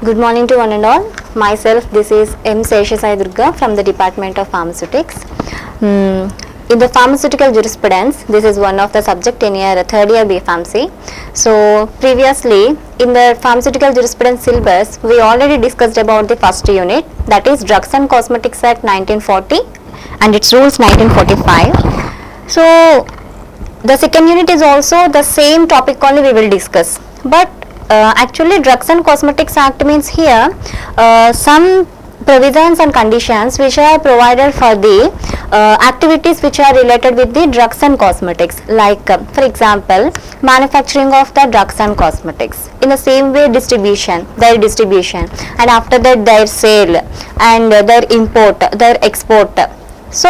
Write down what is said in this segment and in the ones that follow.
Good morning to one and all. Myself, this is M. Seshasai Durga from the Department of Pharmaceutics. In the pharmaceutical jurisprudence, this is one of the subject in your third year BPharmacy. So previously, in the pharmaceutical jurisprudence syllabus, we already discussed about the first unit, that is Drugs and Cosmetics Act 1940 and its rules 1945. So the second unit is also the same topic only we will discuss, but actually Drugs and Cosmetics Act means here some provisions and conditions which are provided for the activities which are related with the drugs and cosmetics, like for example manufacturing of the drugs and cosmetics, in the same way their distribution, and after that their sale and their import, their export. So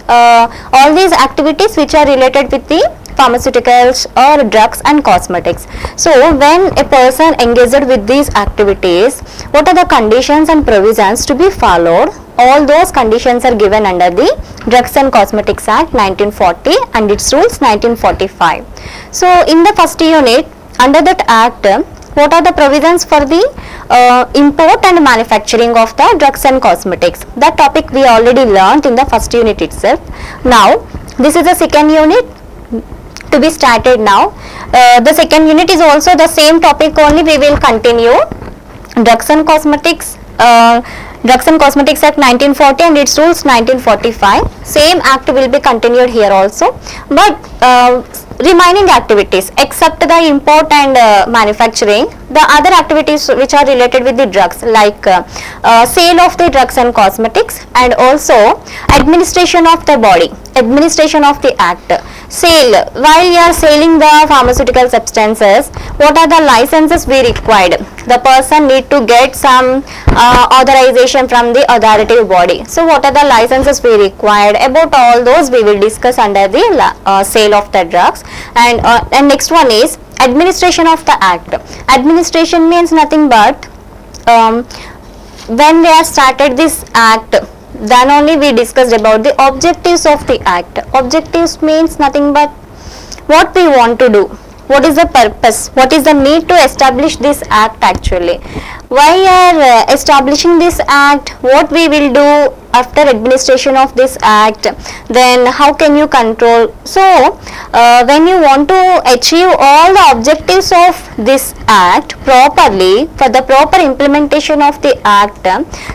all these activities which are related with the pharmaceuticals or drugs and cosmetics. So when a person engaged with these activities, what are the conditions and provisions to be followed? All those conditions are given under the Drugs and Cosmetics Act 1940 and its rules 1945. So in the first unit, under that act, what are the provisions for the import and manufacturing of the drugs and cosmetics? That topic we already learned in the first unit itself. Now this is the second unit to be started now. The second unit is also the same topic only, we will continue. Drugs and Cosmetics Act 1940 and its rules 1945. Same act will be continued here also, but remaining activities except the import and manufacturing, the other activities which are related with the drugs, like sale of the drugs and cosmetics, and also administration of the body, administration of the act. Sale, while you are selling the pharmaceutical substances, what are the licenses we required? The person need to get some authorization from the authoritative body. So what are the licenses we required? About all those we will discuss under the sale of the drugs. And next one is administration of the act. Administration means nothing but when we have started this act, then only we discussed about the objectives of the act. Objectives means nothing but what we want to do, what is the purpose, what is the need to establish this act actually. Why are establishing this act, what we will do after administration of this act, then how can you control. So when you want to achieve all the objectives of this act properly, for the proper implementation of the act,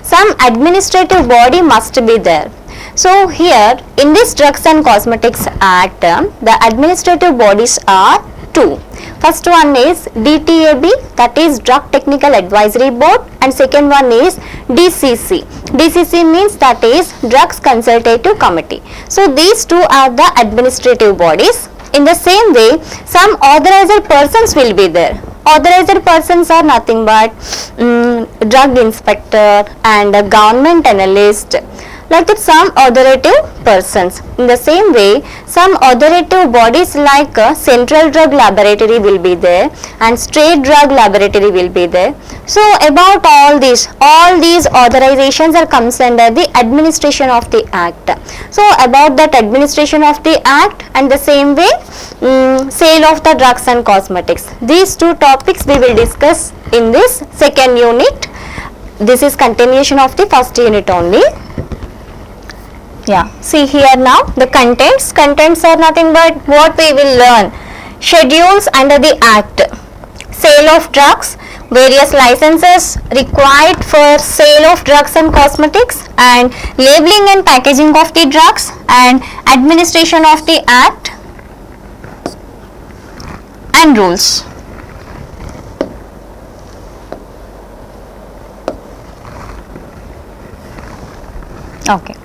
some administrative body must be there. So here in this Drugs and Cosmetics Act, the administrative bodies are two. First one is DTAB, that is Drug Technical Advisory Board, and second one is DCC. DCC means that is Drugs Consultative Committee. So these two are the administrative bodies. In the same way, some authorized persons will be there. Authorized persons are nothing but drug inspector and a government analyst, like that some authoritative persons. In the same way, some authoritative bodies like Central Drug Laboratory will be there and State Drug Laboratory will be there. So about all these authorizations are comes under the administration of the act. So about that administration of the act, and the same way sale of the drugs and cosmetics. These two topics we will discuss in this second unit. This is continuation of the first unit only. Yeah, see here now the contents are nothing but what we will learn. Schedules under the act, sale of drugs, various licenses required for sale of drugs and cosmetics, and labeling and packaging of the drugs, and administration of the act and rules. Okay.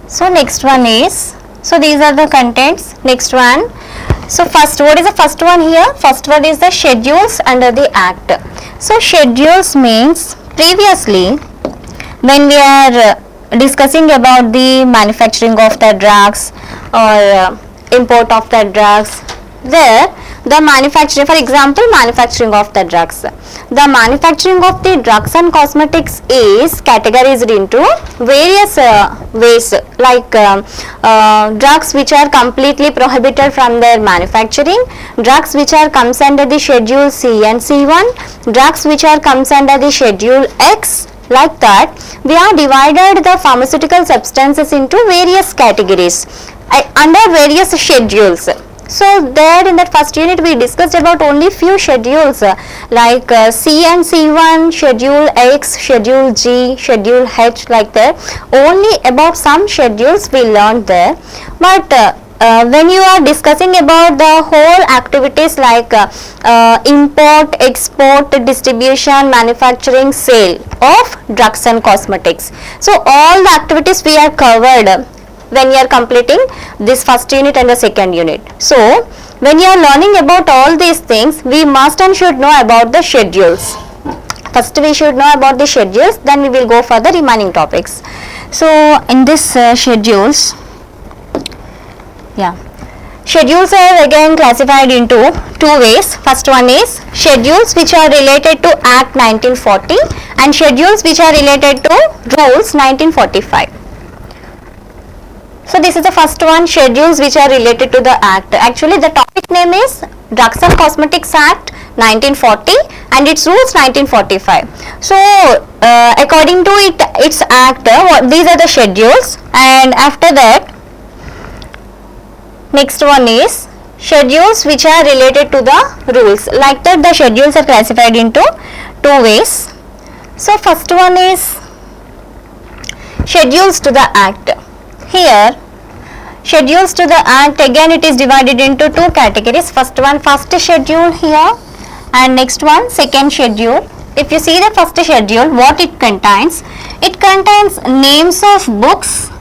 So next one is, so these are the contents. Next one, so first, what is the first one here? First one is the schedules under the act. So schedules means previously when we are discussing about the manufacturing of the drugs or import of the drugs, there the manufacturing, for example, manufacturing of the drugs. The manufacturing of the drugs and cosmetics is categorized into various ways, like drugs which are completely prohibited from their manufacturing, drugs which are comes under the schedule C and C1, drugs which are comes under the schedule X. Like that, we are divided the pharmaceutical substances into various categories under various schedules. So there in that first unit we discussed about only few schedules like C and C1, schedule X, schedule G, schedule H, like that. Only about some schedules we learned there. But when you are discussing about the whole activities like import, export, distribution, manufacturing, sale of drugs and cosmetics. So all the activities we are covered when you are completing this first unit and the second unit. So when you are learning about all these things, we must and should know about the schedules. First we should know about the schedules, then we will go for the remaining topics. So in this schedules, schedules are again classified into two ways. First one is schedules which are related to Act 1940 and schedules which are related to Rules 1945. So this is the first one, schedules which are related to the Act. Actually the topic name is Drugs and Cosmetics Act 1940 and its Rules 1945. So according to its Act, these are the schedules, and after that next one is schedules which are related to the rules. Like that the schedules are classified into two ways. So first one is schedules to the Act. Here schedules to the Act, again it is divided into two categories. First one, first schedule here, and next one, second schedule. If you see the first schedule, what it contains names of books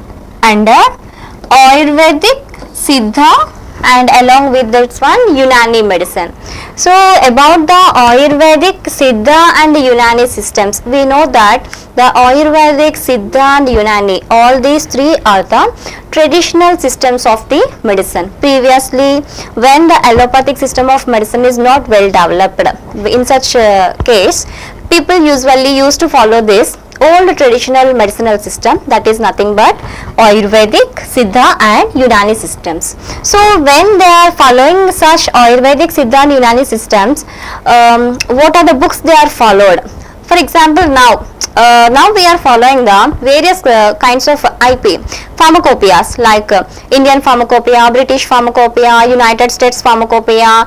under Ayurvedic, Siddha, and along with this one Unani medicine. So about the Ayurvedic, Siddha and Unani systems, we know that the Ayurvedic, Siddha and Unani, all these three are the traditional systems of the medicine. Previously, when the allopathic system of medicine is not well developed, in such case, people usually used to follow this old traditional medicinal system, that is nothing but Ayurvedic, Siddha and Unani systems. So when they are following such Ayurvedic, Siddha and Unani systems, what are the books they are followed? For example, now we are following the various kinds of IP pharmacopoeias like Indian pharmacopoeia, British pharmacopoeia, United States pharmacopoeia,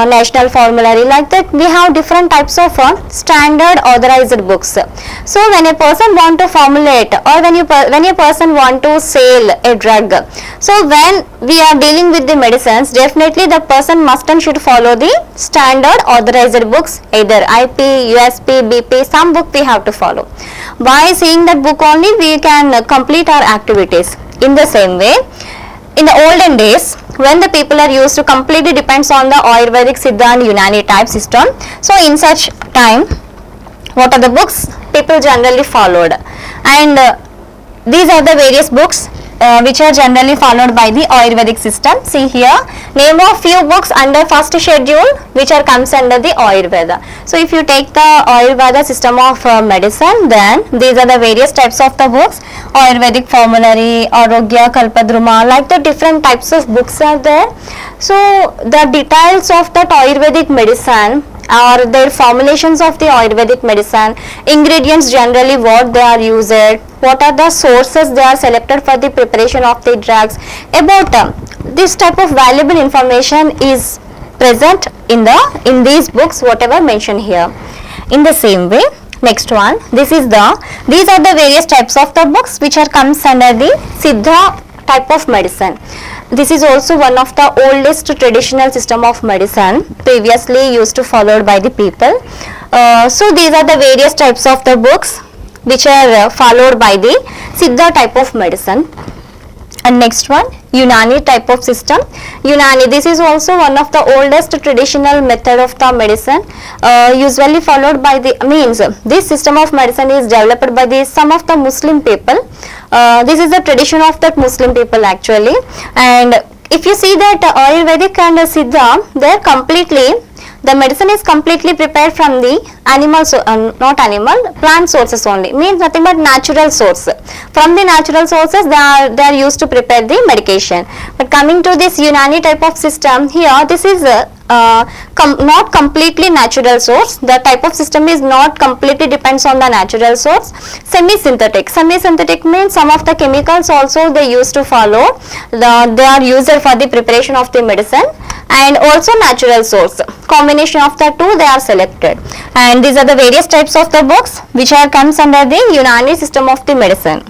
national formulary. Like that we have different types of standard authorized books. So when a person want to formulate or when a person want to sell a drug, so when we are dealing with the medicines, definitely the person must and should follow the standard authorized books, either IP, USP, BP, some book we have to follow. By seeing that book only we can complete our activities. In the same way, in the olden days, when the people are used to completely depends on the Ayurvedic, Siddha and Unani type system, so in such time, what are the books people generally followed? And these are the various books which are generally followed by the Ayurvedic system. See here, name of few books under first schedule which are comes under the Ayurveda. So if you take the Ayurveda system of medicine, then these are the various types of the books: Ayurvedic formulary, Arogya, Kalpadruma, like the different types of books are there. So the details of that Ayurvedic medicine or their formulations of the Ayurvedic medicine, ingredients generally what they are used, what are the sources they are selected for the preparation of the drugs, about this type of valuable information is present in these books whatever mentioned here. In the same way, next one, these are the various types of the books which are comes under the Siddha type of medicine. This is also one of the oldest traditional system of medicine previously used to followed by the people. So these are the various types of the books which are followed by the Siddha type of medicine. And next one, Unani type of system. Unani, this is also one of the oldest traditional method of the medicine usually followed by the this system of medicine is developed by some of the Muslim people. This is the tradition of that Muslim people actually, and if you see that Ayurvedic and Siddha, they are completely, the medicine is completely prepared from the animal, not animal, plant sources only. Means nothing but natural source. From the natural sources, they are used to prepare the medication. But coming to this Unani type of system, here this is not completely natural source. The type of system is not completely depends on the natural source. Semi-synthetic. Semi-synthetic means some of the chemicals also they used to follow. They are used for the preparation of the medicine, and also natural source. Combination of the two they are selected. And these are the various types of the books which are comes under the Unani system of the medicine.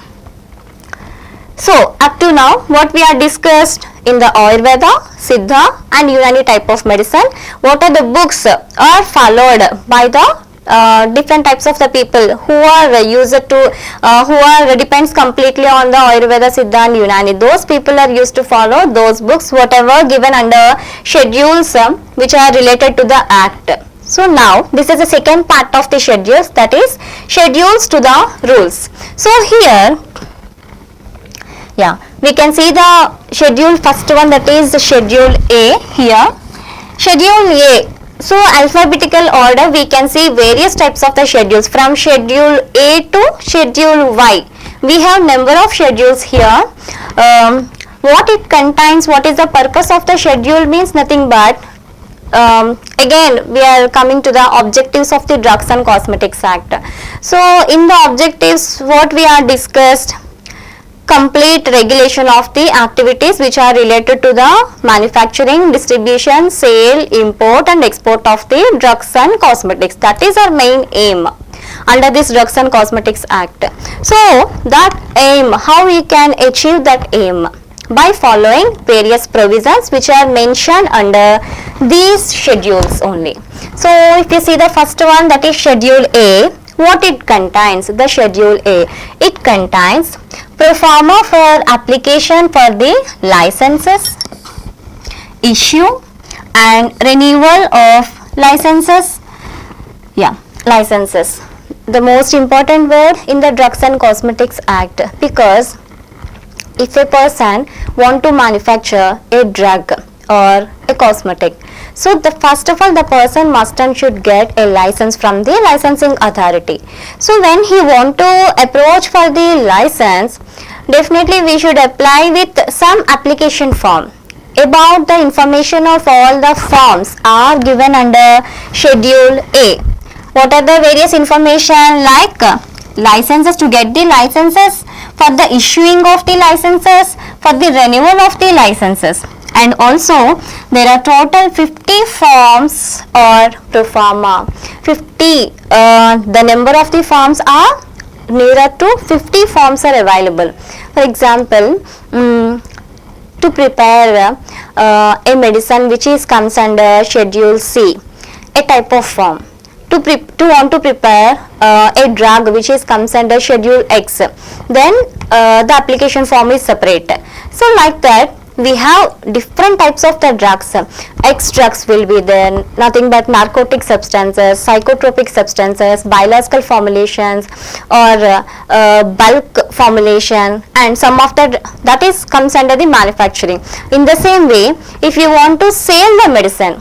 So up to now what we are discussed in the Ayurveda, Siddha and Unani type of medicine, what are the books are followed by the different types of the people who are used to who are depends completely on the Ayurveda, Siddha and Unani. Those people are used to follow those books whatever given under schedules which are related to the act. So now this is the second part of the schedules, that is schedules to the rules. So here we can see the schedule, first one, that is the schedule A here. Schedule A. So alphabetical order we can see various types of the schedules from schedule A to schedule Y. We have number of schedules here. What it contains, what is the purpose of the schedule means nothing but again we are coming to the objectives of the Drugs and Cosmetics Act. So in the objectives what we are discussed, complete regulation of the activities which are related to the manufacturing, distribution, sale, import and export of the drugs and cosmetics. That is our main aim under this Drugs and Cosmetics Act. So that aim, how we can achieve that aim? By following various provisions which are mentioned under these schedules only. So if you see the first one, that is schedule A, what it contains? The schedule A, it contains pro forma for application for the licenses, issue and renewal of licenses. Licenses, the most important word in the Drugs and Cosmetics Act, because if a person want to manufacture a drug or a cosmetic, so the first of all the person must and should get a license from the licensing authority. So when he want to approach for the license, definitely we should apply with some application form. About the information of all the forms are given under schedule A. What are the various information like licenses, to get the licenses, for the issuing of the licenses, for the renewal of the licenses, and also there are total 50 forms or pro forma. 50 the number of the forms are nearer to 50 forms are available. For example, to prepare a medicine which is comes under schedule C, a type of form. To want to prepare a drug which is comes under schedule X, then the application form is separate. So like that we have different types of the drugs. X drugs will be there, nothing but narcotic substances, psychotropic substances, biological formulations or bulk formulation, and some of that is comes under the manufacturing. In the same way, if you want to sell the medicine,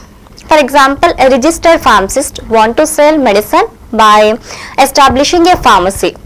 for example, a registered pharmacist want to sell medicine by establishing a pharmacy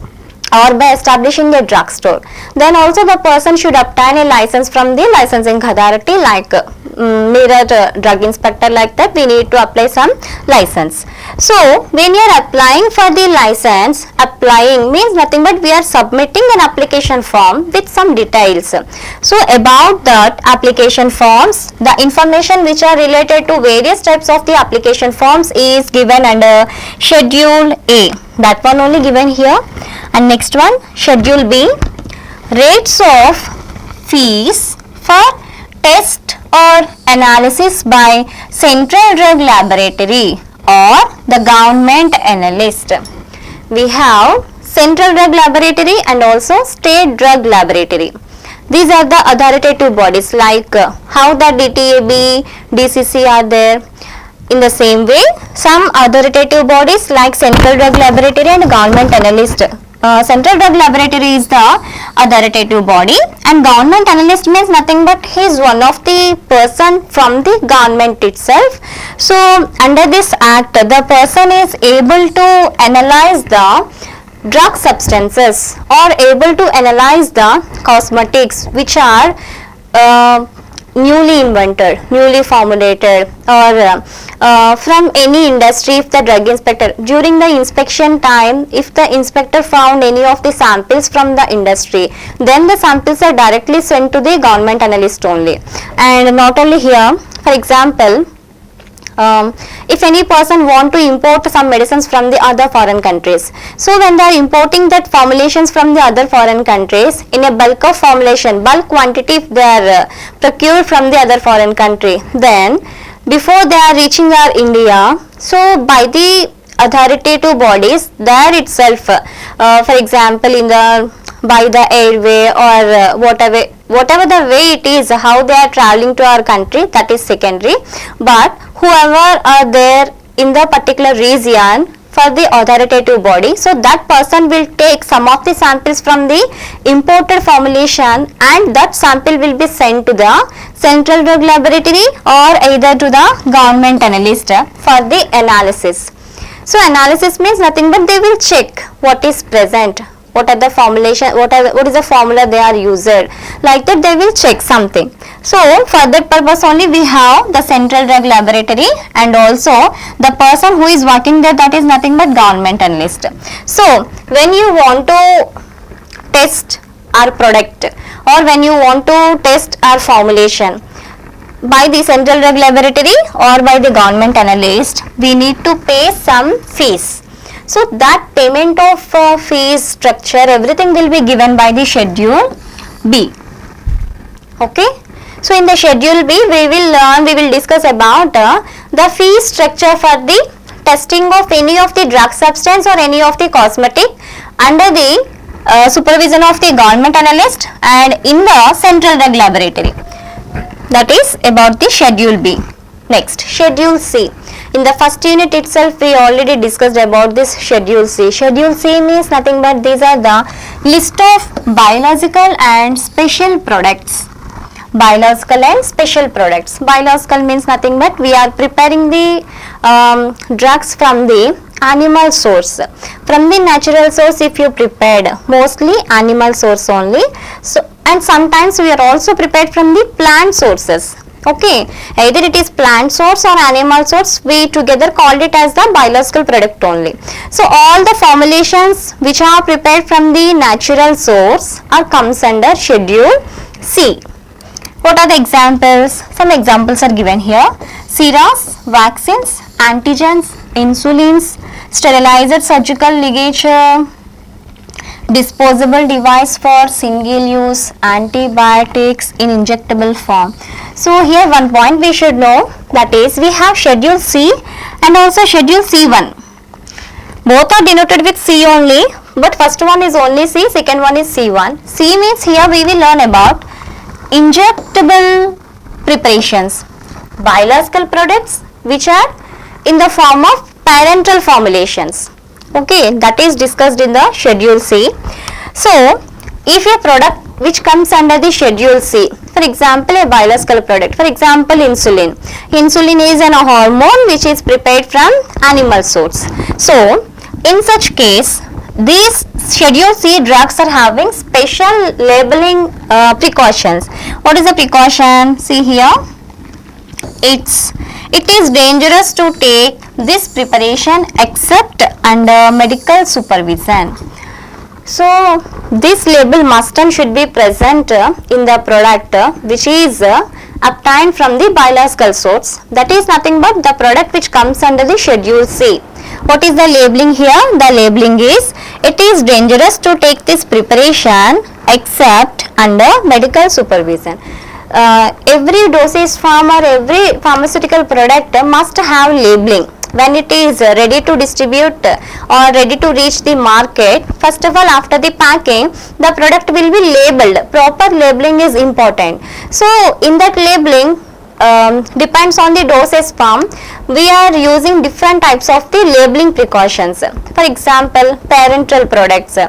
or by establishing a drugstore, then also the person should obtain a license from the licensing authority, like nearer drug inspector, like that we need to apply some license. So when you are applying for the license, applying means nothing but we are submitting an application form with some details. So about that application forms, the information which are related to various types of the application forms is given under schedule A, that one only given here. And next one, schedule B, rates of fees for test or analysis by Central Drug Laboratory or the government analyst. We have Central Drug Laboratory and also State Drug Laboratory. These are the authoritative bodies, like how the DTAB, DCC are there. In the same way, some authoritative bodies like Central Drug Laboratory and Government Analyst, Central Drug Laboratory is the authoritative body, and government analyst means nothing but he is one of the person from the government itself. So under this act, the person is able to analyze the drug substances or able to analyze the cosmetics which are newly invented, newly formulated, or from any industry. If the drug inspector during the inspection time, if the inspector found any of the samples from the industry, then the samples are directly sent to the government analyst only. And not only here, for example, if any person want to import some medicines from the other foreign countries, so when they are importing that formulations from the other foreign countries in a bulk of formulation, bulk quantity, if they are procured from the other foreign country, then before they are reaching our India, so by the authoritative bodies there itself, for example in the by the airway or whatever the way it is, how they are traveling to our country, that is secondary, but whoever are there in the particular region for the authoritative body, so that person will take some of the samples from the imported formulation, and that sample will be sent to the Central Drug Laboratory or either to the government analyst for the analysis. So analysis means nothing but they will check what is present, what are the formulation, what is the formula they are used, like that they will check something. So for that purpose only we have the Central Drug Laboratory, and also the person who is working there, that is nothing but government analyst. So when you want to test our product or when you want to test our formulation by the Central Drug Laboratory or by the government analyst, we need to pay some fees. So that payment of fees structure, everything will be given by the Schedule B. Okay. So in the Schedule B, we will discuss about the fee structure for the testing of any of the drug substance or any of the cosmetic under the supervision of the government analyst and in the Central Drug Laboratory. That is about the Schedule B. Next, Schedule C. In the first unit itself, we already discussed about this Schedule C. Schedule C means nothing but these are the list of biological and special products. Biological and special products. Biological means nothing but we are preparing the drugs from the animal source. From the natural source, if you prepared, mostly animal source only. So, and sometimes we are also prepared from the plant sources. Okay, either it is plant source or animal source, we together called it as the biological product only. So all the formulations which are prepared from the natural source are comes under Schedule C. What are the examples? Some examples are given here. Serums, vaccines, antigens, insulins, sterilized surgical ligature, disposable device for single use, antibiotics in injectable form. So here one point we should know, that is we have Schedule C and also Schedule C1. Both are denoted with C only, but first one is only C, second one is C1. C means here we will learn about injectable preparations, biological products which are in the form of parenteral formulations. Okay, that is discussed in the Schedule C. So if a product which comes under the Schedule C, for example a biological product, for example insulin. Insulin is an hormone which is prepared from animal source. So in such case, these Schedule C drugs are having special labeling precautions. What is the precaution? See here, it is dangerous to take this preparation except under medical supervision. So this label must and should be present in the product which is obtained from the biological source. That is nothing but the product which comes under the Schedule C. What is the labeling here? The labeling is, it is dangerous to take this preparation except under medical supervision. Every dosage form or every pharmaceutical product must have labeling. When it is ready to distribute or ready to reach the market, first of all after the packing, the product will be labeled. Proper labeling is important. So in that labeling, depends on the dosage form, we are using different types of the labeling precautions. For example, parenteral products or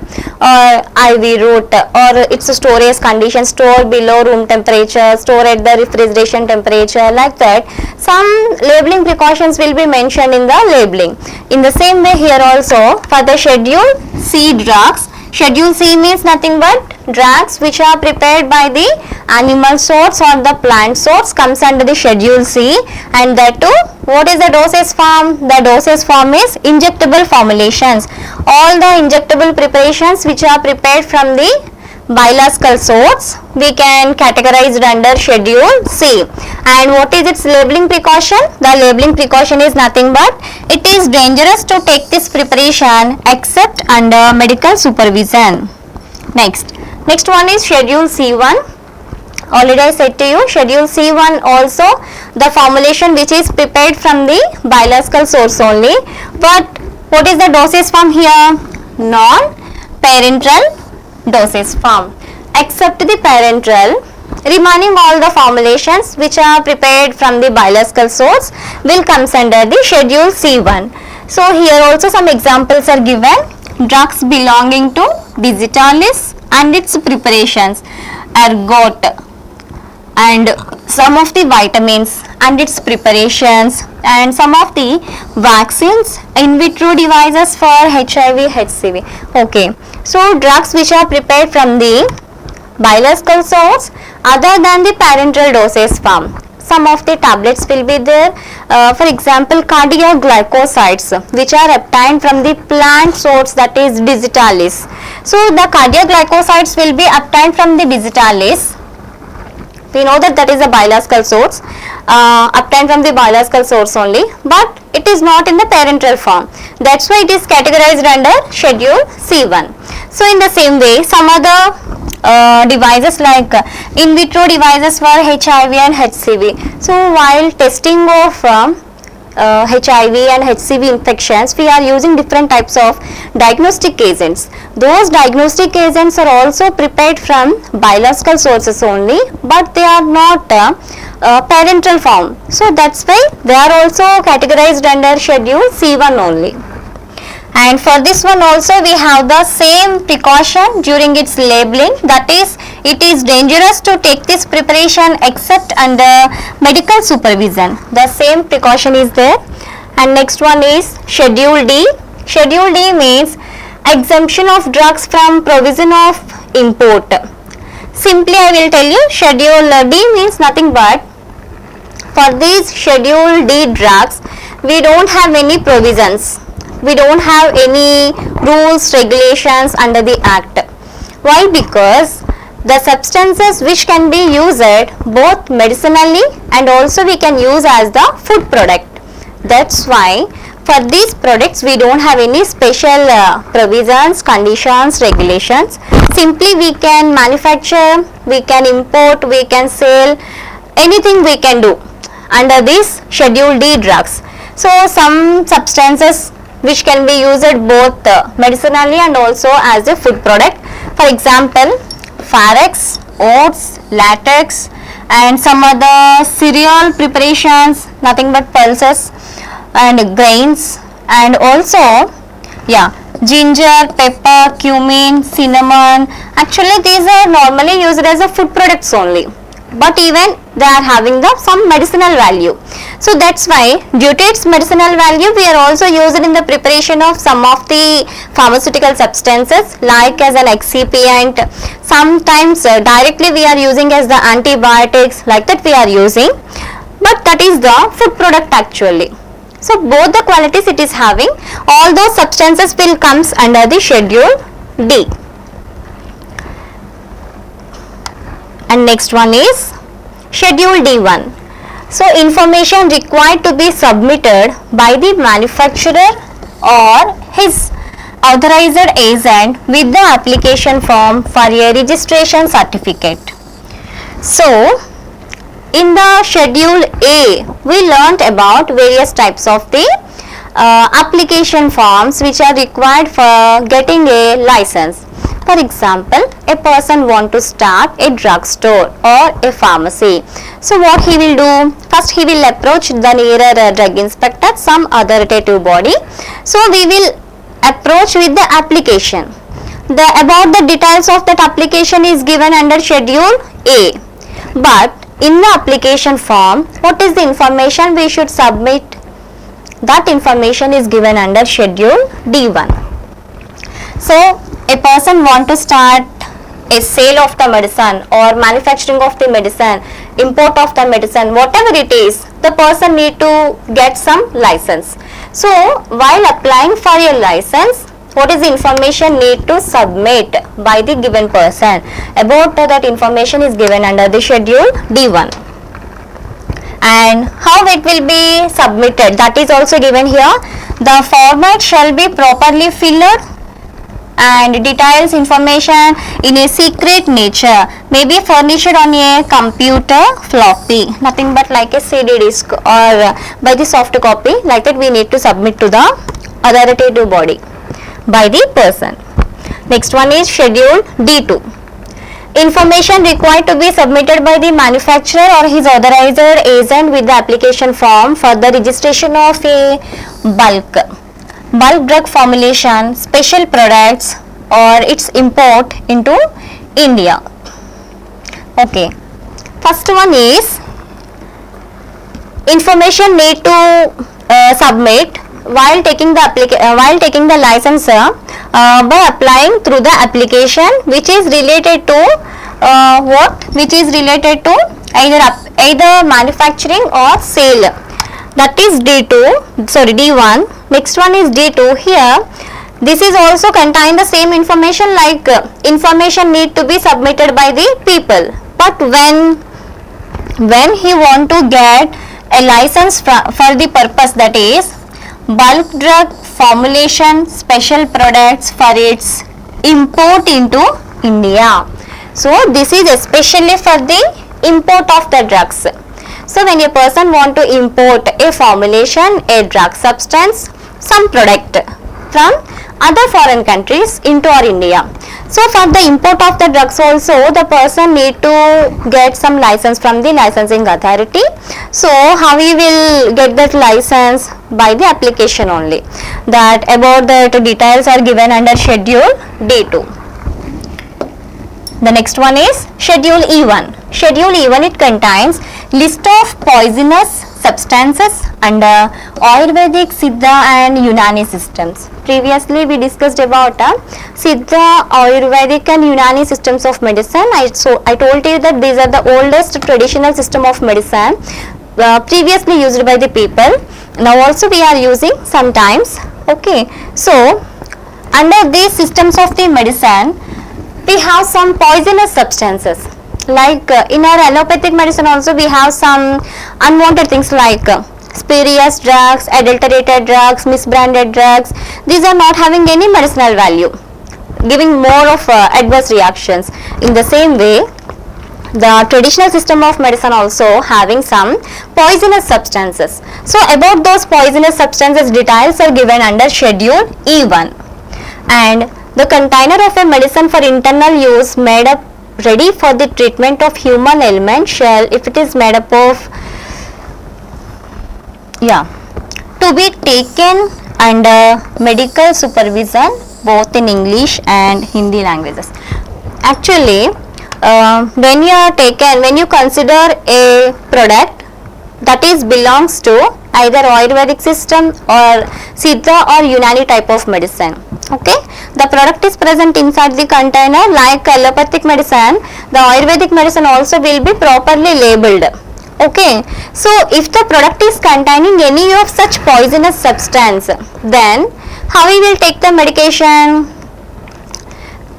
IV route or its storage condition, store below room temperature, store at the refrigeration temperature, like that. Some labeling precautions will be mentioned in the labeling. In the same way here also, for the Schedule C drugs, Schedule C means nothing but drugs which are prepared by the animal source or the plant source comes under the Schedule C, and that too, what is the dosage form? The dosage form is injectable formulations. All the injectable preparations which are prepared from the biological source we can categorize it under Schedule C. And what is its labeling precaution? The labeling precaution is nothing but it is dangerous to take this preparation except under medical supervision. Next one is Schedule C1. Already I said to you, Schedule C1 also the formulation which is prepared from the biological source only. But what is the dosage form here? Non-parenteral dosage form. Except the parenteral, remaining all the formulations which are prepared from the biological source will comes under the Schedule C1. So here also some examples are given. Drugs belonging to digitalis and its preparations, ergot, and some of the vitamins and its preparations, and some of the vaccines, in vitro devices for HIV, HCV. Okay, so drugs which are prepared from the biological source other than the parenteral dosage form. Some of the tablets will be there, for example cardioglycosides which are obtained from the plant source, that is digitalis. So the cardioglycosides will be obtained from the digitalis. We know that is a biological source, obtained from the biological source only, but it is not in the parenteral form. That's why it is categorized under Schedule C1. So in the same way, some other devices like in vitro devices for HIV and HCV. So while testing of HIV and HCV infections, we are using different types of diagnostic agents. Those diagnostic agents are also prepared from biological sources only, but they are not parenteral form. So that's why they are also categorized under Schedule C1 only. And for this one also we have the same precaution during its labeling, that is it is dangerous to take this preparation except under medical supervision. The same precaution is there. And next one is Schedule D. Schedule D means exemption of drugs from provision of import. Simply I will tell you, Schedule D means nothing but for these Schedule D drugs we don't have any provisions. We don't have any rules, regulations under the Act. Why? Because the substances which can be used both medicinally and also we can use as the food product. That's why for these products we don't have any special provisions, conditions, regulations. Simply we can manufacture, we can import, we can sell, anything we can do under these Schedule D drugs. So some substances which can be used both medicinally and also as a food product. For example, Farex, oats, latex, and some other cereal preparations, nothing but pulses and grains, and also ginger, pepper, cumin, cinnamon. Actually these are normally used as a food products only, but even they are having some medicinal value. So that's why due to its medicinal value we are also used in the preparation of some of the pharmaceutical substances like as an excipient. Sometimes directly we are using as the antibiotics, like that we are using, but that is the food product actually. So both the qualities it is having, all those substances will comes under the Schedule D. And next one is Schedule D1. So information required to be submitted by the manufacturer or his authorized agent with the application form for a registration certificate. So in the Schedule A we learnt about various types of the application forms which are required for getting a license. For example, a person want to start a drugstore or a pharmacy. So what he will do? First he will approach the nearer drug inspector, some authoritative body. So we will approach with the application. About the details of that application is given under Schedule A. But in the application form, what is the information we should submit? That information is given under Schedule D1. So a person want to start a sale of the medicine or manufacturing of the medicine, import of the medicine, whatever it is, the person need to get some license. So while applying for a license, what is the information need to submit by the given person? About that information is given under the Schedule D1. And how it will be submitted, that is also given here. The format shall be properly filled and details information in a secret nature, may be furnished on a computer floppy, nothing but like a CD disk or by the soft copy, like that we need to submit to the authoritative body by the person. Next one is Schedule D2. Information required to be submitted by the manufacturer or his authorized agent with the application form for the registration of a bulk drug formulation, special products or its import into India. Okay. First one is information need to submit while taking the license by applying through the application, which is related to which is related to either manufacturing or sale. That is D1. Next one is D2. Here this is also contain the same information, like information need to be submitted by the people, but when he want to get a license for the purpose, that is bulk drug formulation, special products for its import into India. So this is especially for the import of the drugs. So when a person want to import a formulation, a drug substance, some product from other foreign countries into our India. So for the import of the drugs also, the person need to get some license from the licensing authority. So how we will get that license? By the application only. That about the details are given under Schedule D2. The next one is Schedule E1. Schedule E1, it contains list of poisonous substances under Ayurvedic, Siddha and Unani systems. Previously we discussed about Siddha, Ayurvedic and Unani systems of medicine. I told you that these are the oldest traditional system of medicine previously used by the people. Now also we are using sometimes. Okay, so under these systems of the medicine, we have some poisonous substances, like in our allopathic medicine also we have some unwanted things like spurious drugs, adulterated drugs, misbranded drugs. These are not having any medicinal value, giving more of adverse reactions. In the same way, the traditional system of medicine also having some poisonous substances. So about those poisonous substances, details are given under Schedule E1. And the container of a medicine for internal use made up ready for the treatment of human ailment shall, if it is made up of, to be taken under medical supervision both in English and Hindi languages. Actually, when you consider a product that is belongs to either Ayurvedic system or Siddha or Unani type of medicine. Okay, the product is present inside the container. Like allopathic medicine, the Ayurvedic medicine also will be properly labeled. Okay, so if the product is containing any of such poisonous substance, then how we will take the medication?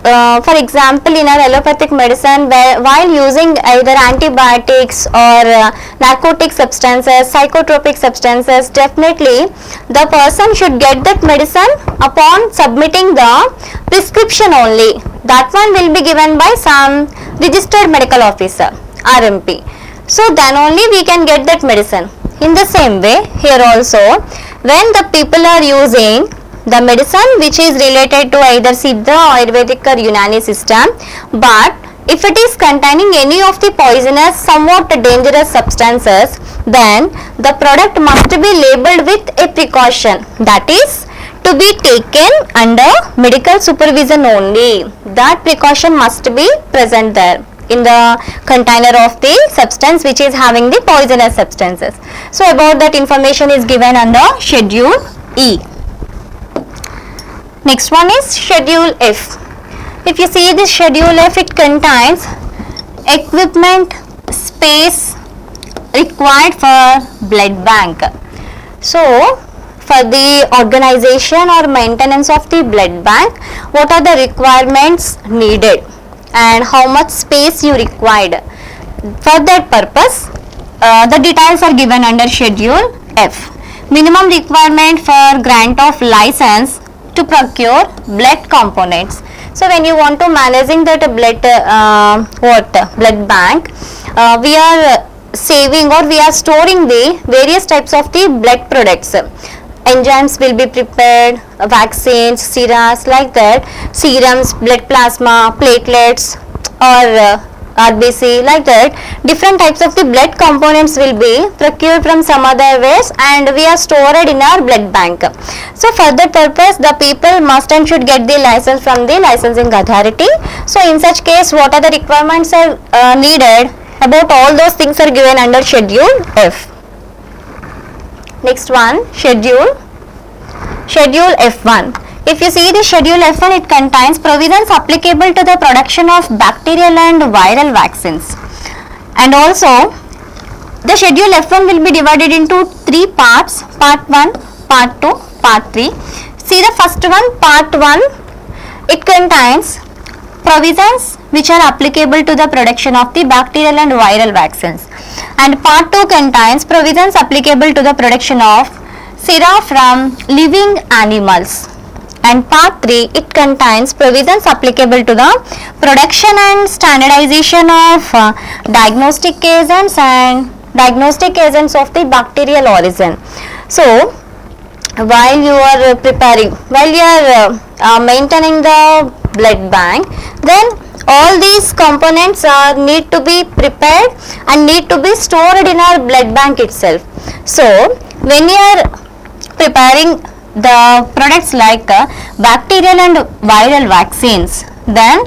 For example, in our allopathic medicine, while using either antibiotics or narcotic substances, psychotropic substances, definitely the person should get that medicine upon submitting the prescription only. That one will be given by some registered medical officer, RMP. So then only we can get that medicine. In the same way, here also, when the people are using the medicine which is related to either Siddha, Ayurvedic or Unani system, but if it is containing any of the poisonous, somewhat dangerous substances, then the product must be labeled with a precaution, that is to be taken under medical supervision only. That precaution must be present there in the container of the substance which is having the poisonous substances. So about that information is given under Schedule E. Next one is Schedule F. If you see this Schedule F, it contains equipment, space required for blood bank. So for the organization or maintenance of the blood bank, what are the requirements needed and how much space you required? For that purpose, the details are given under Schedule F. Minimum requirement for grant of license to procure blood components. So when you want to managing that blood blood bank, we are saving or we are storing the various types of the blood products. Enzymes will be prepared, vaccines, serums, like that, serums, blood plasma, platelets or RBC, like that. Different types of the blood components will be procured from some other ways and we are stored in our blood bank. So for that purpose, the people must and should get the license from the licensing authority. So in such case, what are the requirements are needed? About all those things are given under Schedule F. Next one, Schedule F1. If you see the Schedule F1, it contains provisions applicable to the production of bacterial and viral vaccines. And also, the Schedule F1 will be divided into 3 parts, Part 1, Part 2, Part 3. See the first one, Part 1, it contains provisions which are applicable to the production of the bacterial and viral vaccines. And Part 2 contains provisions applicable to the production of sera from living animals. And Part 3, it contains provisions applicable to the production and standardization of diagnostic agents and diagnostic agents of the bacterial origin. So while you are preparing, while you are maintaining the blood bank, then all these components need to be prepared and need to be stored in our blood bank itself. So when you are preparing the products like bacterial and viral vaccines, then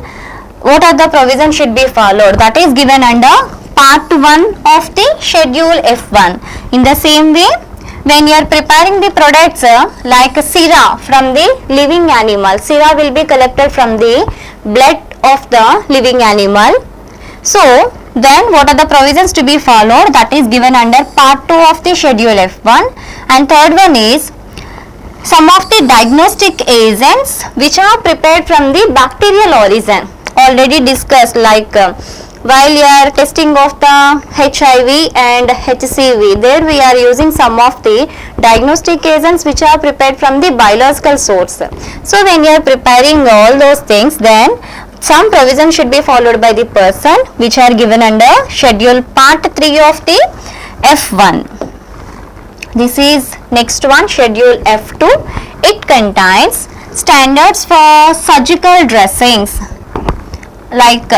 what are the provisions should be followed? That is given under Part 1 of the Schedule F1. In the same way, when you are preparing the products like sera from the living animal, sera will be collected from the blood of the living animal. So then what are the provisions to be followed? That is given under Part 2 of the Schedule F1. And third one is some of the diagnostic agents which are prepared from the bacterial origin. Already discussed, like while you are testing of the HIV and HCV, there we are using some of the diagnostic agents which are prepared from the biological source. So when you are preparing all those things, then some provision should be followed by the person which are given under Schedule Part 3 of the F1. This is next one, Schedule F2. It contains standards for surgical dressings like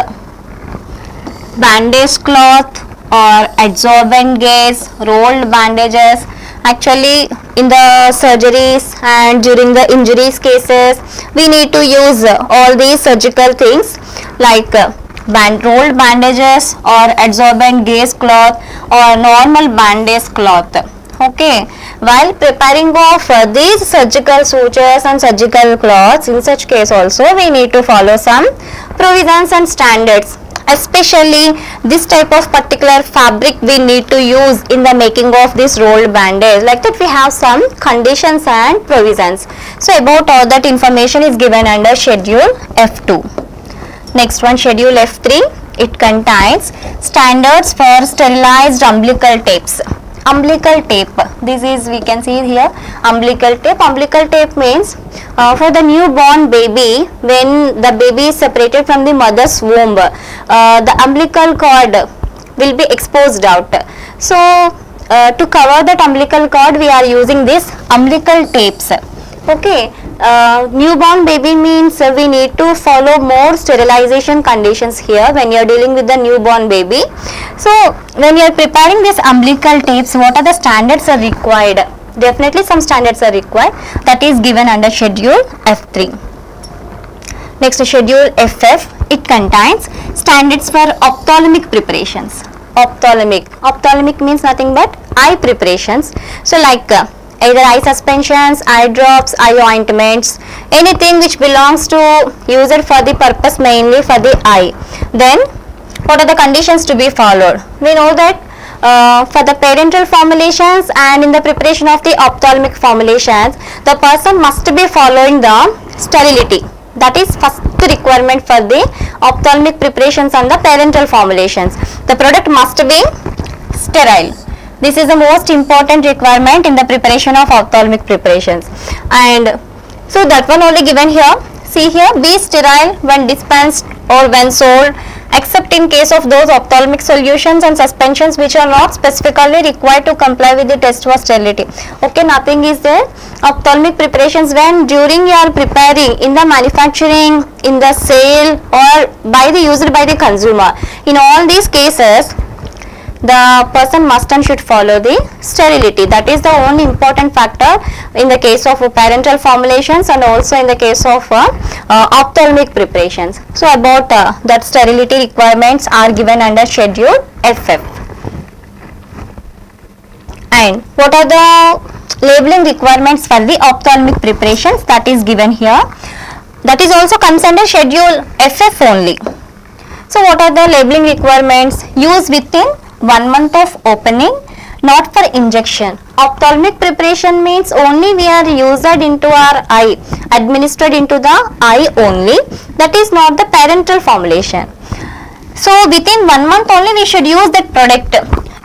bandage cloth or adsorbent gauze, rolled bandages. Actually in the surgeries and during the injuries cases, we need to use all these surgical things like rolled bandages or adsorbent gauze cloth or normal bandage cloth. Okay, while preparing of these surgical sutures and surgical cloths, in such case also we need to follow some provisions and standards. Especially this type of particular fabric we need to use in the making of this rolled bandage. Like that we have some conditions and provisions. So about all that information is given under Schedule F2. Next one, Schedule F3. It contains standards for sterilized umbilical tapes. Umbilical tape, this is, we can see here, umbilical tape. Umbilical tape means for the newborn baby, when the baby is separated from the mother's womb, the umbilical cord will be exposed out. So to cover that umbilical cord, we are using this umbilical tapes. Okay, Newborn baby means we need to follow more sterilization conditions here when you are dealing with the newborn baby. So when you are preparing these umbilical tapes, what are the standards are required? Definitely some standards are required, that is given under schedule F3. Next, schedule FF, it contains standards for ophthalmic preparations. Ophthalmic means nothing but eye preparations. So like either eye suspensions, eye drops, eye ointments, anything which belongs to user for the purpose mainly for the eye. Then what are the conditions to be followed? We know that for the parenteral formulations and in the preparation of the ophthalmic formulations, the person must be following the sterility. That is first requirement for the ophthalmic preparations and the parenteral formulations. The product must be sterile. This is the most important requirement in the preparation of ophthalmic preparations. And so that one only given here. See here, be sterile when dispensed or when sold, except in case of those ophthalmic solutions and suspensions which are not specifically required to comply with the test for sterility. Okay, nothing is there. Ophthalmic preparations, when during you are preparing in the manufacturing, in the sale or by the user by the consumer, in all these cases the person must and should follow the sterility. That is the only important factor in the case of parenteral formulations and also in the case of ophthalmic preparations. So about that sterility requirements are given under schedule FF. And what are the labeling requirements for the ophthalmic preparations, that is given here. That is also comes under schedule FF only. So what are the labeling requirements? Use within 1 month of opening, not for injection. Ophthalmic preparation means only we are used into our eye, administered into the eye only. That is not the parenteral formulation. So within 1 month only we should use that product.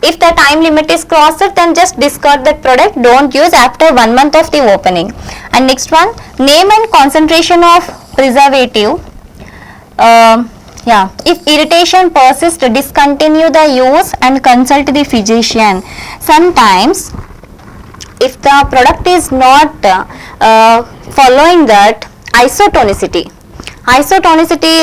If the time limit is crossed, then just discard that product. Don't use after 1 month of the opening. And next one, name and concentration of preservative. If irritation persists, discontinue the use and consult the physician. Sometimes if the product is not following that isotonicity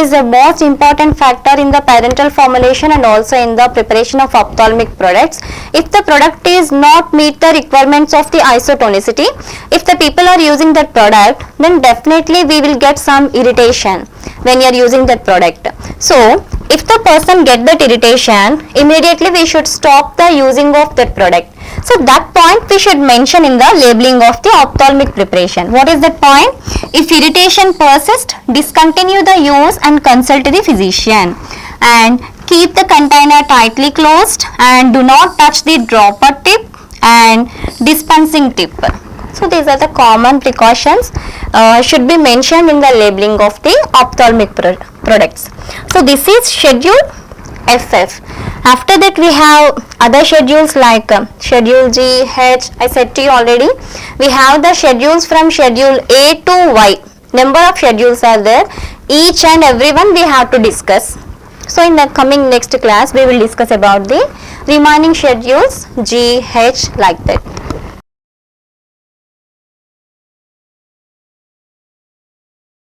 is the most important factor in the parenteral formulation and also in the preparation of ophthalmic products. If the product is not meet the requirements of the isotonicity, if the people are using that product, then definitely we will get some irritation when you are using that product. So if the person get that irritation, immediately we should stop the using of that product. So that point we should mention in the labeling of the ophthalmic preparation. What is that point? If irritation persists, discontinue the use and consult the physician. And keep the container tightly closed and do not touch the dropper tip and dispensing tip. So these are the common precautions should be mentioned in the labeling of the ophthalmic products. So this is schedule FF. After that we have other schedules like schedule G, H, I said to you already. We have the schedules from schedule A to Y. Number of schedules are there. Each and every one we have to discuss. So in the coming next class we will discuss about the remaining schedules G, H, like that.